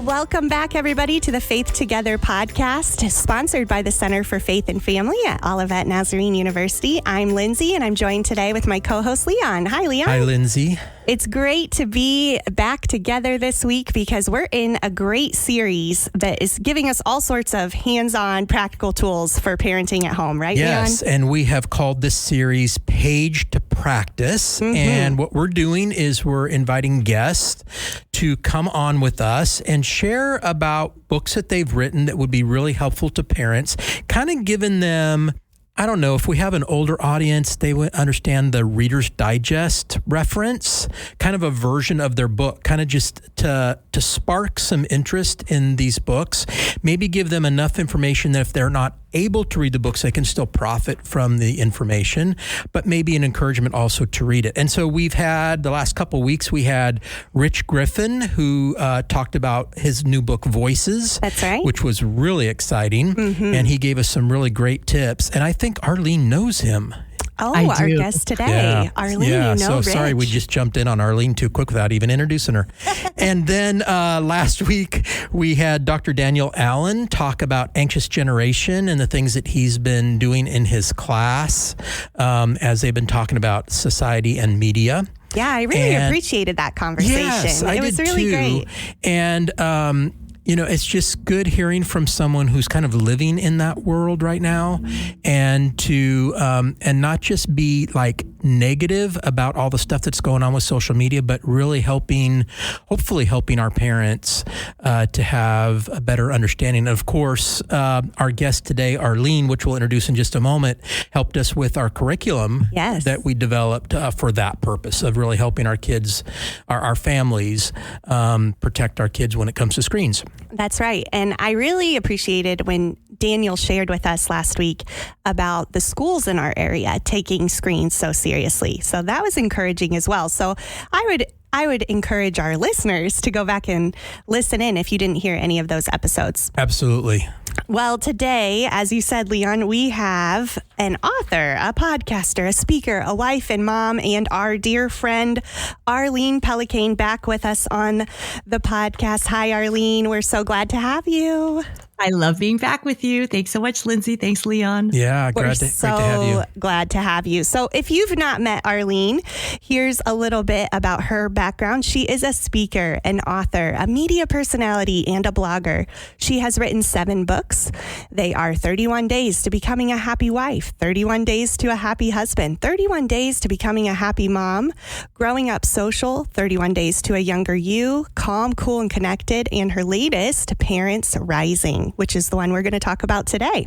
Well, welcome back, everybody, to the Faith Together podcast, sponsored by the Center for Faith and Family at Olivet Nazarene University. I'm Lindsey, and I'm joined today with my co-host, Leon. Hi, Leon. Hi, Lindsey. It's great to be back together this week because we're in a great series that is giving us all sorts of hands-on practical tools for parenting at home, right, Yes, Leon? and we have called this series Page to Practice. Mm-hmm. And what we're doing is we're inviting guests to come on with us and share about books that they've written that would be really helpful to parents, kind of giving them, I don't know, if we have an older audience, they would understand the Reader's Digest reference, kind of a version of their book, kind of just to spark some interest in these books, maybe give them enough information that if they're not able to read the books, they can still profit from the information, but maybe an encouragement also to read it. And so we've had, the last couple of weeks, we had Rich Griffin, who talked about his new book, Voices. That's right. Which was really exciting. Mm-hmm. And he gave us some really great tips. And I think Arlene knows him. Oh, our guest today, yeah. Arlene, yeah. you know Rich. Sorry, we just jumped in on Arlene too quick without even introducing her. And then last week, we had Dr. Daniel Allen talk about anxious generation and the things that he's been doing in his class as they've been talking about society and media. Yeah, I really appreciated that conversation. Yes, it was really great. And you know, it's just good hearing from someone who's kind of living in that world right now, and to and not just be like negative about all the stuff that's going on with social media, but really hopefully helping our parents to have a better understanding. Of course, our guest today, Arlene, which we'll introduce in just a moment, helped us with our curriculum that we developed for that purpose of really helping our kids, our families, protect our kids when it comes to screens. That's right. And I really appreciated when Daniel shared with us last week about the schools in our area taking screens so seriously. So that was encouraging as well. So I would encourage our listeners to go back and listen in if you didn't hear any of those episodes. Absolutely. Well, today, as you said, Leon, we have an author, a podcaster, a speaker, a wife and mom, and our dear friend, Arlene Pellicane, back with us on the podcast. Hi, Arlene. We're so glad to have you. I love being back with you. Thanks so much, Lindsey. Thanks, Leon. Yeah, great to have you. Glad to have you. So if you've not met Arlene, here's a little bit about her background. She is a speaker, an author, a media personality, and a blogger. She has written 7 books. They are 31 Days to Becoming a Happy Wife, 31 Days to a Happy Husband, 31 Days to Becoming a Happy Mom, Growing Up Social, 31 Days to a Younger You, Calm, Cool, and Connected, and her latest, Parents Rising, which is the one we're going to talk about today.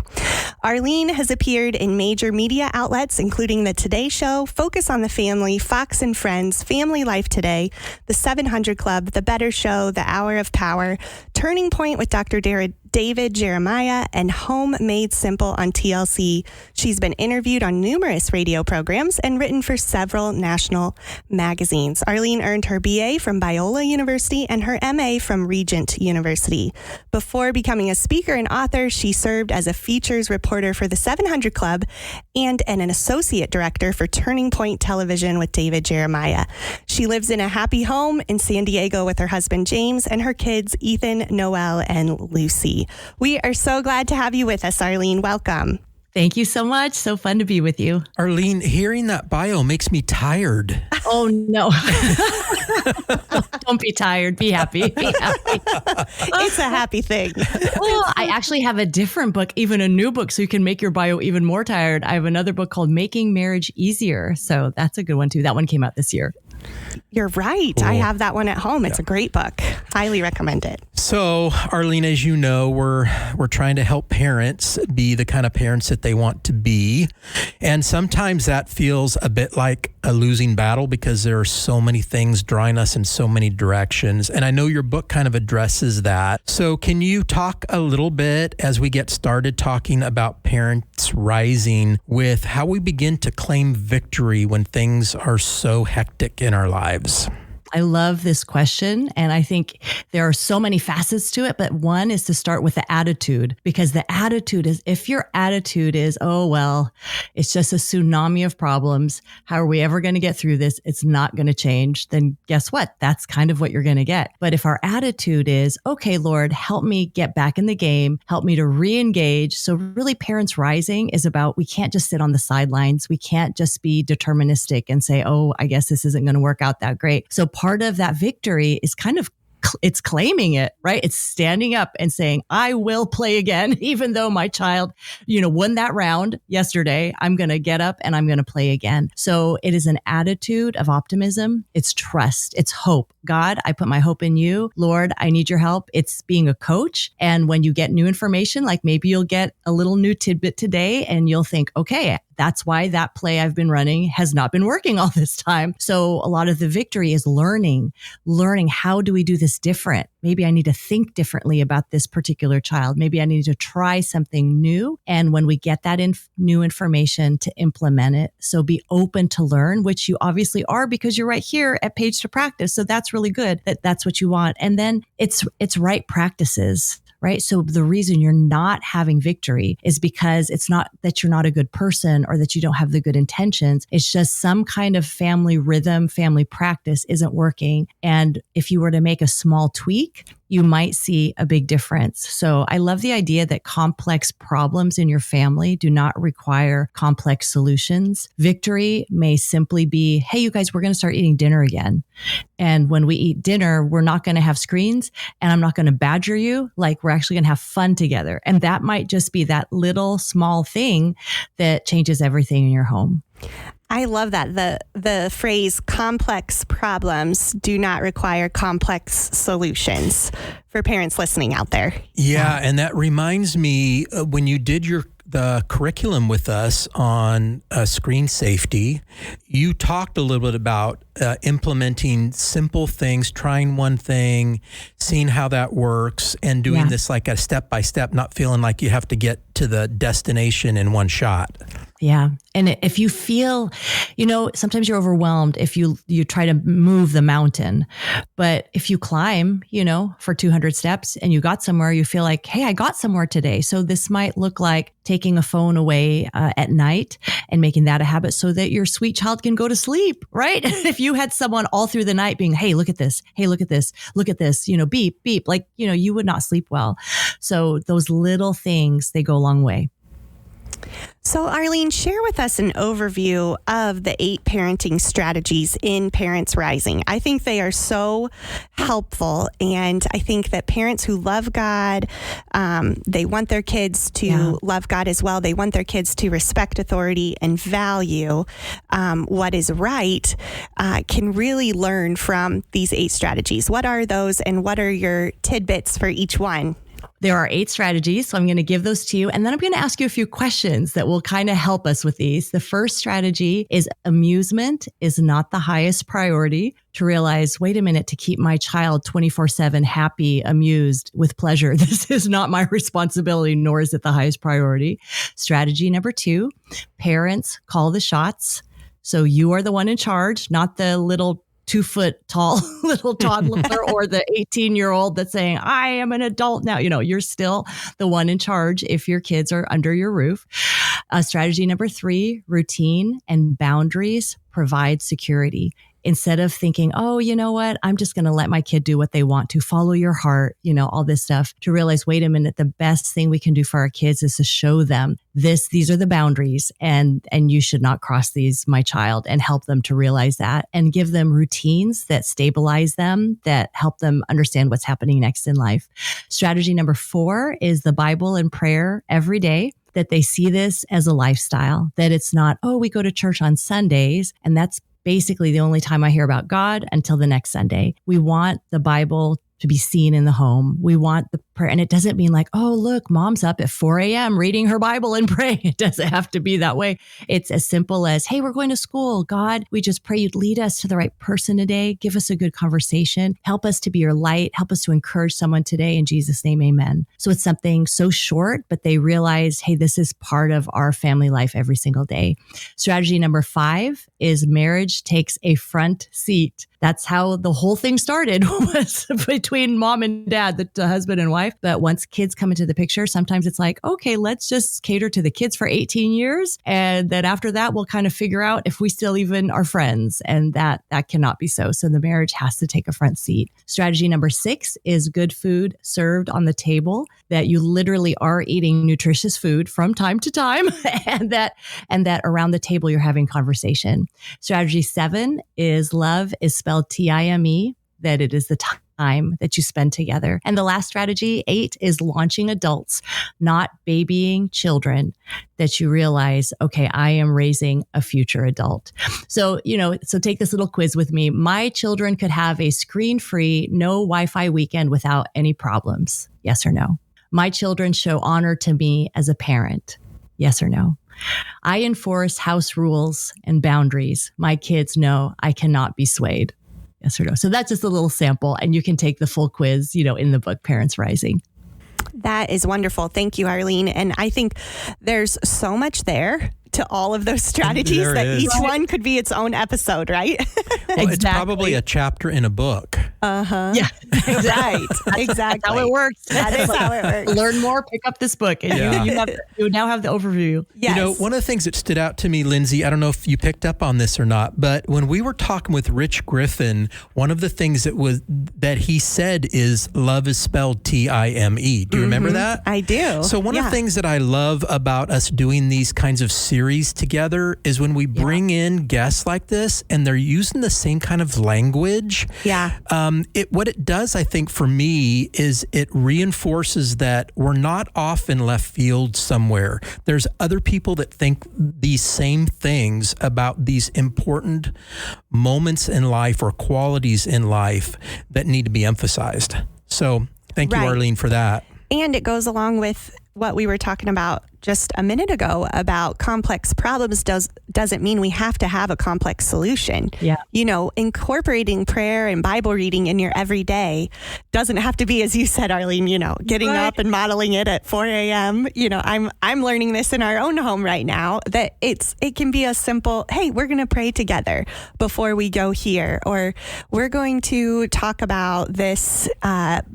Arlene has appeared in major media outlets, including The Today Show, Focus on the Family, Fox and Friends, Family Life Today, The 700 Club, The Better Show, The Hour of Power, Turning Point with Dr. David Jeremiah, and Home Made Simple on TLC. She's been interviewed on numerous radio programs and written for several national magazines. Arlene earned her BA from Biola University and her MA from Regent University. Before becoming a speaker and author, she served as a features reporter for the 700 Club and an associate director for Turning Point Television with David Jeremiah. She lives in a happy home in San Diego with her husband, James, and her kids, Ethan, Noel, and Lucy. We are so glad to have you with us, Arlene. Welcome. Thank you so much. So fun to be with you. Arlene, hearing that bio makes me tired. Oh, no. Don't be tired. Be happy. Be happy. It's a happy thing. Well, I actually have a different book, even a new book, so you can make your bio even more tired. I have another book called Making Marriage Easier. So that's a good one, too. That one came out this year. You're right. Cool. I have that one at home. It's a great book. Highly recommend it. So, Arlene, as you know, we're trying to help parents be the kind of parents that they want to be. And sometimes that feels a bit like a losing battle because there are so many things drawing us in so many directions. And I know your book kind of addresses that. So can you talk a little bit as we get started talking about Parents Rising with how we begin to claim victory when things are so hectic in our lives? I love this question. And I think there are so many facets to it, but one is to start with the attitude, because the attitude is, if your attitude is, oh, well, it's just a tsunami of problems. How are we ever going to get through this? It's not going to change. Then guess what? That's kind of what you're going to get. But if our attitude is, okay, Lord, help me get back in the game, help me to re-engage. So really Parents Rising is about, we can't just sit on the sidelines. We can't just be deterministic and say, oh, I guess this isn't going to work out that great. So part of that victory is kind of it's claiming it, right? It's standing up and saying, I will play again, even though my child, won that round yesterday. I'm going to get up and I'm going to play again. So it is an attitude of optimism. It's trust. It's hope. God, I put my hope in you. Lord, I need your help. It's being a coach. And when you get new information, like maybe you'll get a little new tidbit today and you'll think, okay, that's why that play I've been running has not been working all this time. So a lot of the victory is learning how do we do this different? Maybe I need to think differently about this particular child. Maybe I need to try something new. And when we get that new information, to implement it. So be open to learn, which you obviously are because you're right here at Page to Practice. So that's really good that's what you want. And then it's right practices. Right. So the reason you're not having victory is because it's not that you're not a good person or that you don't have the good intentions. It's just some kind of family rhythm, family practice isn't working. And if you were to make a small tweak, you might see a big difference. So I love the idea that complex problems in your family do not require complex solutions. Victory may simply be, hey, you guys, we're going to start eating dinner again. And when we eat dinner, we're not going to have screens and I'm not going to badger you. Like, we're actually going to have fun together. And that might just be that little small thing that changes everything in your home. I love that. The phrase complex problems do not require complex solutions for parents listening out there. Yeah. And that reminds me when you did the curriculum with us on screen safety, you talked a little bit about implementing simple things, trying one thing, seeing how that works, and doing this like a step-by-step, not feeling like you have to get to the destination in one shot. Yeah. And if you feel, sometimes you're overwhelmed if you try to move the mountain. But if you climb, for 200 steps and you got somewhere, you feel like, hey, I got somewhere today. So this might look like taking a phone away at night and making that a habit so that your sweet child can go to sleep, right? If you had someone all through the night being, hey, look at this. Hey, look at this. Look at this, beep, beep, like, you would not sleep well. So those little things, they go a long way. So Arlene, share with us an overview of the 8 parenting strategies in Parents Rising. I think they are so helpful. And I think that parents who love God, they want their kids to love God as well. They want their kids to respect authority and value what is right, can really learn from these 8 strategies. What are those and what are your tidbits for each one? There are 8 strategies, so I'm going to give those to you. And then I'm going to ask you a few questions that will kind of help us with these. The first strategy is amusement is not the highest priority. To realize, wait a minute, to keep my child 24/7 happy, amused, with pleasure. This is not my responsibility, nor is it the highest priority. Strategy number 2, parents call the shots. So you are the one in charge, not the little 2-foot tall little toddler or the 18-year-old that's saying, I am an adult now. You're still the one in charge if your kids are under your roof. Strategy number 3, routine and boundaries provide security. Instead of thinking, oh, you know what, I'm just going to let my kid do what they want to, follow your heart, all this stuff, to realize, wait a minute, the best thing we can do for our kids is to show them these are the boundaries and you should not cross these, my child, and help them to realize that and give them routines that stabilize them, that help them understand what's happening next in life. Strategy number 4 is the Bible and prayer every day. That they see this as a lifestyle, that it's not, oh, we go to church on Sundays and that's basically the only time I hear about God until the next Sunday. We want the Bible to be seen in the home. We want prayer. And it doesn't mean like, oh, look, mom's up at 4 a.m. reading her Bible and praying. It doesn't have to be that way. It's as simple as, hey, we're going to school. God, we just pray you'd lead us to the right person today. Give us a good conversation. Help us to be your light. Help us to encourage someone today. In Jesus' name, amen. So it's something so short, but they realize, hey, this is part of our family life every single day. Strategy number 5 is marriage takes a front seat. That's how the whole thing started, was between mom and dad, the husband and wife. But once kids come into the picture, sometimes it's like, okay, let's just cater to the kids for 18 years. And then after that, we'll kind of figure out if we still even are friends. And that cannot be so. So the marriage has to take a front seat. Strategy number 6 is good food served on the table, that you literally are eating nutritious food from time to time, and that around the table you're having conversation. Strategy 7 is love is spelled Time, that it is the time that you spend together. And the last strategy, 8, is launching adults, not babying children, that you realize, okay, I am raising a future adult. So, so take this little quiz with me. My children could have a screen-free, no Wi-Fi weekend without any problems. Yes or no? My children show honor to me as a parent. Yes or no? I enforce house rules and boundaries. My kids know I cannot be swayed. Yes or no? So that's just a little sample, and you can take the full quiz, in the book, Parents Rising. That is wonderful. Thank you, Arlene. And I think there's so much there to all of those strategies that each one could be its own episode, right? Well, it's probably a chapter in a book. Uh-huh. Yeah, right. Exactly. That's how it works. That is how it works. Learn more, pick up this book, and you now have the overview. Yes. One of the things that stood out to me, Lindsey, I don't know if you picked up on this or not, but when we were talking with Rich Griffin, one of the things that he said is love is spelled Time. Do you remember that? I do. So one of the things that I love about us doing these kinds of series together is when we bring in guests like this and they're using the same kind of language. Yeah. What it does, I think, for me is it reinforces that we're not off in left field somewhere. There's other people that think these same things about these important moments in life or qualities in life that need to be emphasized. So thank you, Arlene, for that. And it goes along with what we were talking about just a minute ago about complex problems doesn't mean we have to have a complex solution. Yeah. Incorporating prayer and Bible reading in your everyday doesn't have to be, as you said, Arlene, getting up and modeling it at 4 a.m. I'm learning this in our own home right now, that it can be a simple, hey, we're going to pray together before we go here, or we're going to talk about this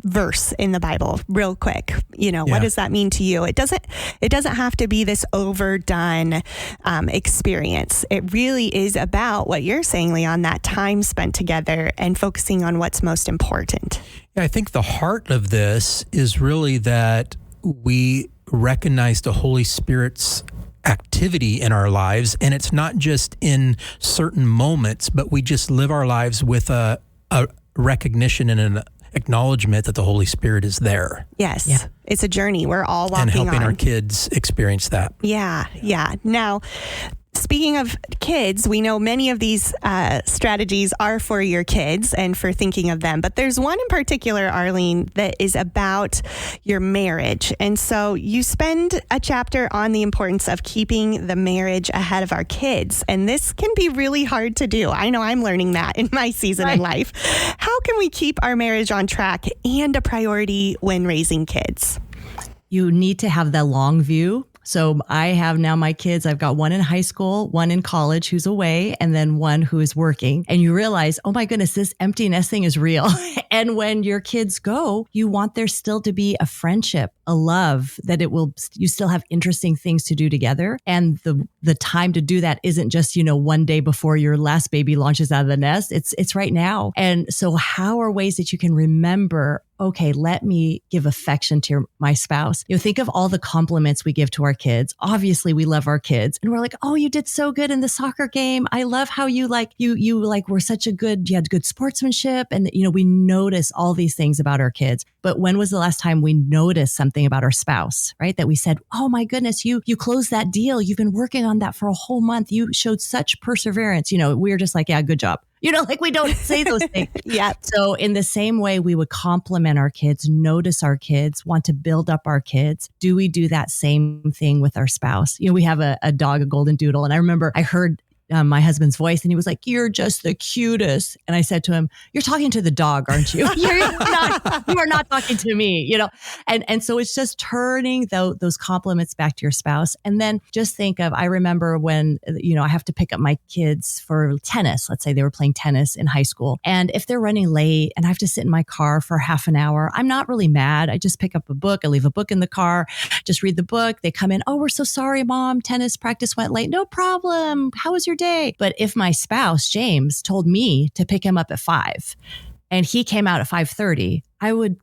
verse in the Bible real quick. What does that mean to you? It doesn't have to be this overdone experience. It really is about what you're saying, Leon, that time spent together and focusing on what's most important. Yeah, I think the heart of this is really that we recognize the Holy Spirit's activity in our lives, and it's not just in certain moments, but we just live our lives with a recognition and an acknowledgement that the Holy Spirit is there. Yes. Yeah. It's a journey we're all walking on. And helping our kids experience that. Yeah. Now, speaking of kids, we know many of these strategies are for your kids and for thinking of them. But there's one in particular, Arlene, that is about your marriage. And so you spend a chapter on the importance of keeping the marriage ahead of our kids. And this can be really hard to do. I know I'm learning that in my season in life. How can we keep our marriage on track and a priority when raising kids? You need to have the long view. So I have now my kids, I've got one in high school, one in college who's away, and then one who is working. And you realize, oh my goodness, this empty nest thing is real. And when your kids go, you want there still to be a friendship, a love, that you still have interesting things to do together. And the time to do that isn't just, one day before your last baby launches out of the nest. It's right now. And so how are ways that you can remember, okay, let me give affection to my spouse. Think of all the compliments we give to our kids. Obviously, we love our kids, and we're like, "Oh, you did so good in the soccer game. I love how you were such a good. You had good sportsmanship." And we notice all these things about our kids. But when was the last time we noticed something about our spouse, right? That we said, "Oh my goodness, you closed that deal. You've been working on that for a whole month. You showed such perseverance." We're just like, "Yeah, good job." Like we don't say those things. Yeah. So in the same way, we would compliment our kids, notice our kids, want to build up our kids. Do we do that same thing with our spouse? We have a dog, a golden doodle. And I remember I heard my husband's voice and he was like, "You're just the cutest." And I said to him, "You're talking to the dog, aren't you? You are not talking to me, And so it's just turning those compliments back to your spouse. And then just think of, I remember when, I have to pick up my kids for tennis. Let's say they were playing tennis in high school. And if they're running late and I have to sit in my car for half an hour, I'm not really mad. I just pick up a book. I leave a book in the car, just read the book. They come in, "Oh, we're so sorry, Mom. Tennis practice went late." "No problem. How was your day?" But if my spouse, James, told me to pick him up at 5 and he came out at 5:30, I would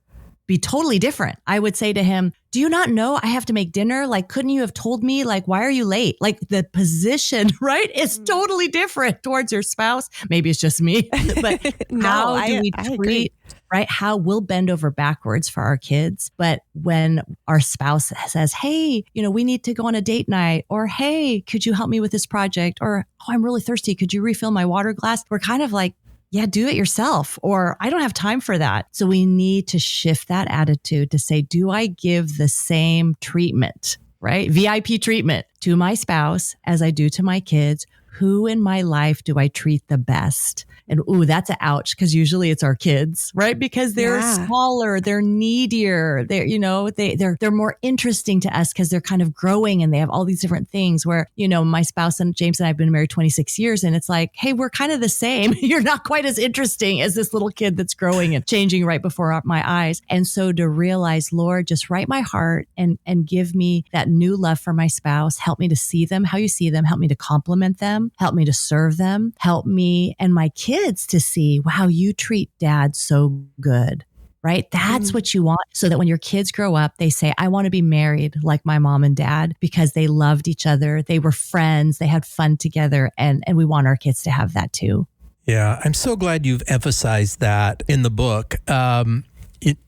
be totally different. I would say to him, "Do you not know I have to make dinner? Like, couldn't you have told me? Like, why are you late?" Like the position, right? Is totally different towards your spouse. Maybe it's just me, but how do we treat, right? How we'll bend over backwards for our kids. But when our spouse says, "Hey, we need to go on a date night," or, "Hey, could you help me with this project?" Or, "Oh, I'm really thirsty. Could you refill my water glass?" We're kind of like, "Yeah, do it yourself," or, "I don't have time for that." So we need to shift that attitude to say, do I give the same treatment, right? VIP treatment to my spouse as I do to my kids? Who in my life do I treat the best? And that's an ouch, because usually it's our kids, right? Because they're smaller, they're needier, they're more interesting to us because they're kind of growing and they have all these different things where, my spouse and James and I have been married 26 years and it's like, hey, we're kind of the same. You're not quite as interesting as this little kid that's growing and changing right before my eyes. And so to realize, Lord, just write my heart and give me that new love for my spouse. Help me to see them how you see them. Help me to compliment them. Help me to serve them. Help me and my kids to see, wow, you treat dad so good, right? That's what you want. So that when your kids grow up, they say, "I want to be married like my mom and dad," because they loved each other. They were friends. They had fun together. And we want our kids to have that too. Yeah. I'm so glad you've emphasized that in the book.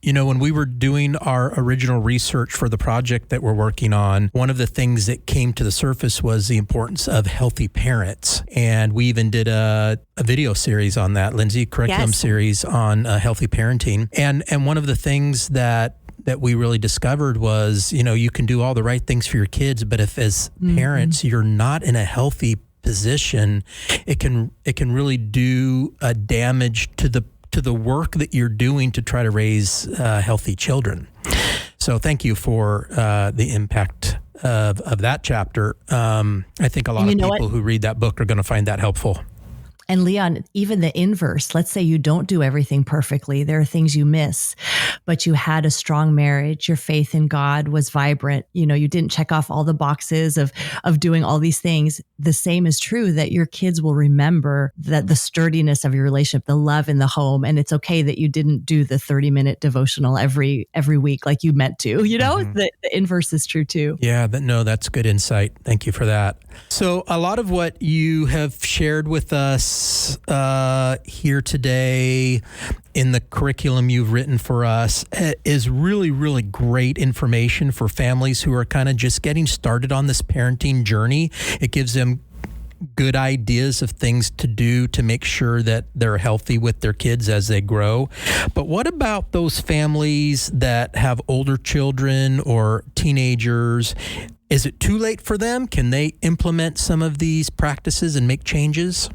When we were doing our original research for the project that we're working on, one of the things that came to the surface was the importance of healthy parents. And we even did a video series on that, Lindsey, curriculum series on healthy parenting. And one of the things that we really discovered was, you can do all the right things for your kids, but if as parents, you're not in a healthy position, it can really do damage to the work that you're doing to try to raise healthy children. So thank you for the impact of that chapter. I think a lot of people who read that book are going to find that helpful. And Leon, even the inverse, let's say you don't do everything perfectly. There are things you miss, but you had a strong marriage. Your faith in God was vibrant. You didn't check off all the boxes of doing all these things. The same is true that your kids will remember that the sturdiness of your relationship, the love in the home. And it's okay that you didn't do the 30-minute devotional every week like you meant to, the inverse is true too. Yeah, that's good insight. Thank you for that. So a lot of what you have shared with us here today in the curriculum you've written for us is really, really great information for families who are kind of just getting started on this parenting journey. It gives them good ideas of things to do to make sure that they're healthy with their kids as they grow. But what about those families that have older children or teenagers? Is it too late for them? Can they implement some of these practices and make changes?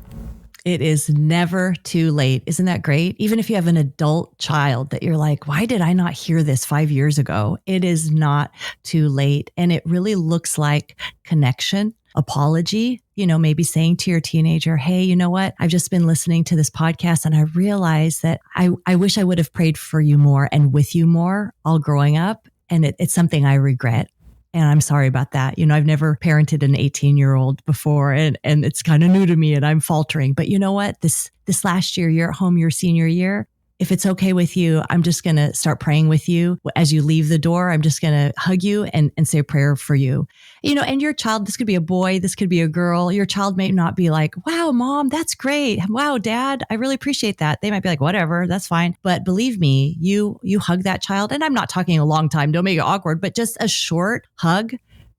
It is never too late. Isn't that great? Even if you have an adult child that you're like, why did I not hear this 5 years ago? It is not too late. And it really looks like connection, apology, maybe saying to your teenager, "Hey, you know what? I've just been listening to this podcast and I realized that I wish I would have prayed for you more and with you more all growing up. And it's something I regret. And I'm sorry about that. I've never parented an 18-year-old before and it's kind of new to me and I'm faltering. But you know what? This last year, you're at home, your senior year. If it's okay with you, I'm just going to start praying with you. As you leave the door, I'm just going to hug you and say a prayer for you. And your child, this could be a boy, this could be a girl. Your child may not be like, "Wow, Mom, that's great. Wow, Dad, I really appreciate that." They might be like, "Whatever, that's fine." But believe me, you hug that child. And I'm not talking a long time. Don't make it awkward, but just a short hug,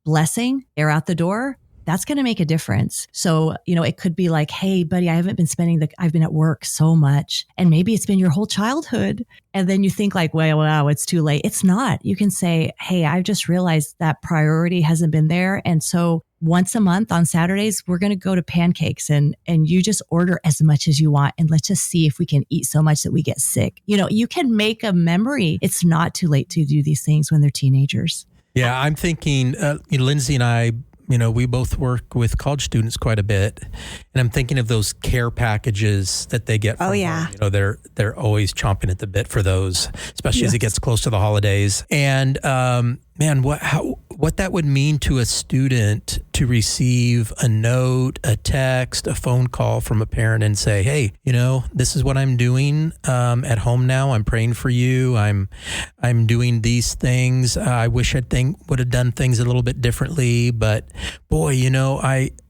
blessing, they're out the door. that's going to make a difference. So, it could be like, hey, buddy, I've been at work so much, and maybe it's been your whole childhood. And then you think like, wow, it's too late. It's not. You can say, hey, I've just realized that priority hasn't been there. And so once a month on Saturdays, we're going to go to Pancakes and you just order as much as you want. And let's just see if we can eat so much that we get sick. You can make a memory. It's not too late to do these things when they're teenagers. Yeah, I'm thinking, Lindsey and I, we both work with college students quite a bit, and I'm thinking of those care packages that they get. From home. They're always chomping at the bit for those, especially as it gets close to the holidays. And man, what that would mean to a student to receive a note, a text, a phone call from a parent and say, hey, this is what I'm doing at home now. I'm praying for you. I'm doing these things. I wish would have done things a little bit differently, but boy,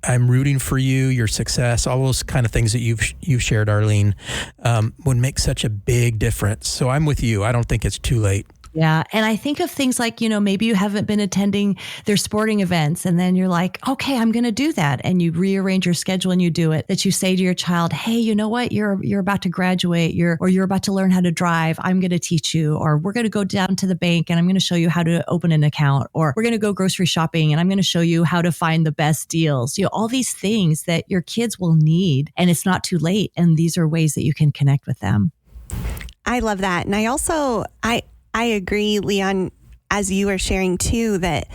I'm rooting for you, your success, all those kind of things that you've shared, Arlene, would make such a big difference. So I'm with you. I don't think it's too late. Yeah. And I think of things like, maybe you haven't been attending their sporting events, and then you're like, okay, I'm going to do that. And you rearrange your schedule and you do it. That you say to your child, hey, you know what? You're about to graduate. You're about to learn how to drive. I'm going to teach you. Or we're going to go down to the bank and I'm going to show you how to open an account. Or we're going to go grocery shopping and I'm going to show you how to find the best deals. All these things that your kids will need, and it's not too late. And these are ways that you can connect with them. I love that. And I agree, Leon, as you were sharing too, that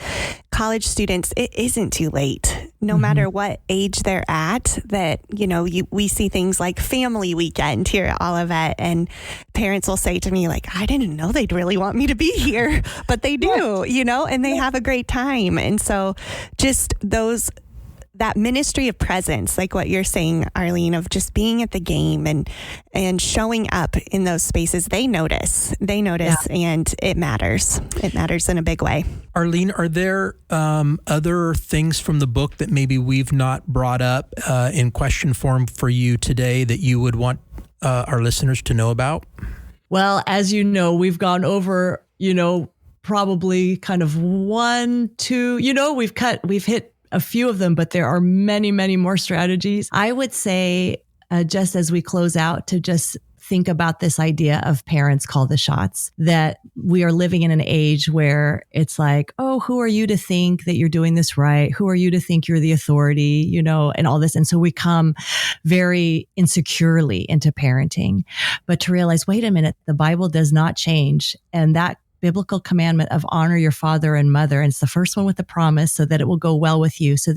college students, it isn't too late, no matter what age they're at, that, we see things like family weekend here at Olivet, and parents will say to me like, I didn't know they'd really want me to be here, but they do, and they have a great time. And so just that ministry of presence, like what you're saying, Arlene, of just being at the game and showing up in those spaces, they notice, and it matters. It matters in a big way. Arlene, are there other things from the book that maybe we've not brought up in question form for you today that you would want our listeners to know about? Well, as you know, we've gone over, probably kind of 1, 2, we've hit a few of them, but there are many, many more strategies. I would say, just as we close out, to just think about this idea of parents call the shots, that we are living in an age where it's like, oh, who are you to think that you're doing this right? Who are you to think you're the authority, and all this. And so we come very insecurely into parenting, but to realize, wait a minute, the Bible does not change. And that biblical commandment of honor your father and mother. And it's the first one with the promise, so that it will go well with you, so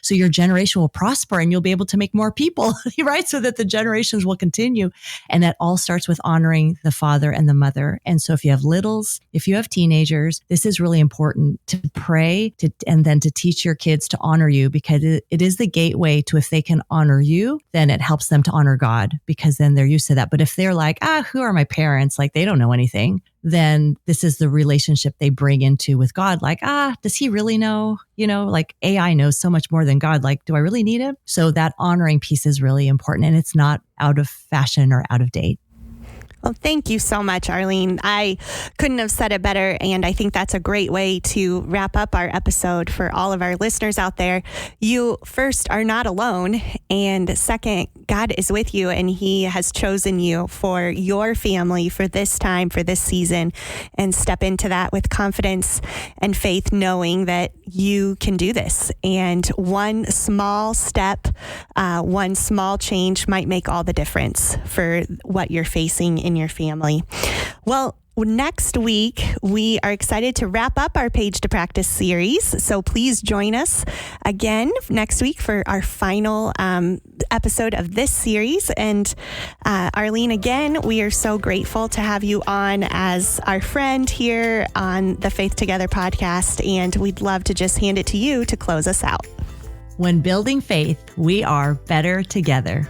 your generation will prosper and you'll be able to make more people, right? So that the generations will continue. And that all starts with honoring the father and the mother. And so if you have littles, if you have teenagers, this is really important to pray and then to teach your kids to honor you, because it is the gateway to, if they can honor you, then it helps them to honor God, because then they're used to that. But if they're like, who are my parents? Like, they don't know anything. Then this is the relationship they bring into with God. Like, does he really know? Like AI knows so much more than God. Like, do I really need him? So that honoring piece is really important, and it's not out of fashion or out of date. Well, thank you so much, Arlene. I couldn't have said it better, and I think that's a great way to wrap up our episode for all of our listeners out there. You, first, are not alone, and second, God is with you, and he has chosen you for your family, for this time, for this season, and step into that with confidence and faith, knowing that you can do this. And one small step, one small change might make all the difference for what you're facing in your family. Well, next week, we are excited to wrap up our Page to Practice series. So please join us again next week for our final episode of this series. And Arlene, again, we are so grateful to have you on as our friend here on the Faith Together podcast. And we'd love to just hand it to you to close us out. When building faith, we are better together.